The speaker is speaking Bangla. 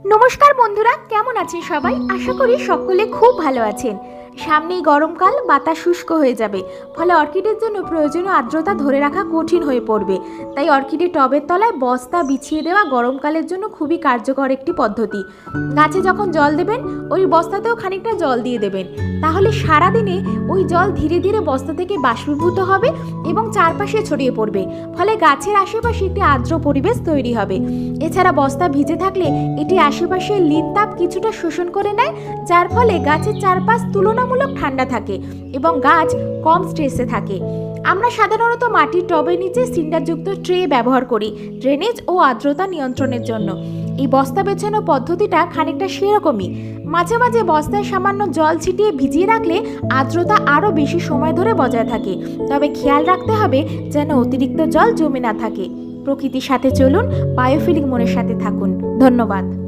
নমস্কার বন্ধুরা, কেমন আছেন সবাই? আশা করি সকলে খুব ভালো আছেন। সামনেই গরমকাল, বাতাস শুষ্ক হয়ে যাবে, ফলে অর্কিডের জন্য প্রয়োজনীয় আর্দ্রতা ধরে রাখা কঠিন হয়ে পড়বে। তাই অর্কিডের টবের তলায় বস্তা বিছিয়ে দেওয়া গরমকালের জন্য খুবই কার্যকর একটি পদ্ধতি। গাছে যখন জল দেবেন, ওই বস্তাতেও খানিকটা জল দিয়ে দেবেন। তাহলে সারাদিনে ওই জল ধীরে ধীরে বস্তা থেকে বাষ্পীভূত হবে এবং চারপাশে ছড়িয়ে পড়বে, ফলে গাছের আশেপাশে একটি আর্দ্র পরিবেশ তৈরি হবে। এছাড়া বস্তা ভিজে থাকলে এটি আশেপাশে লিন তাপ কিছুটা শোষণ করে নেয়, যার ফলে গাছের চারপাশ তুলনামূলক ঠান্ডা থাকে এবং গাছ কম স্ট্রেসে থাকে। আমরা সাধারণত মাটির টবের নিচে সিন্ডারযুক্ত ট্রে ব্যবহার করি ড্রেনেজ ও আর্দ্রতা নিয়ন্ত্রণের জন্য। এই বস্তা বেছানো পদ্ধতিটা খানিকটা সেরকমই। মাঝে মাঝে বস্তায় সামান্য জল ছিটিয়ে ভিজিয়ে রাখলে আর্দ্রতা আরও বেশি সময় ধরে বজায় থাকে। তবে খেয়াল রাখতে হবে যেন অতিরিক্ত জল জমে না থাকে। প্রকৃতির সাথে চলুন, বায়োফিলিক মনের সাথে থাকুন। ধন্যবাদ।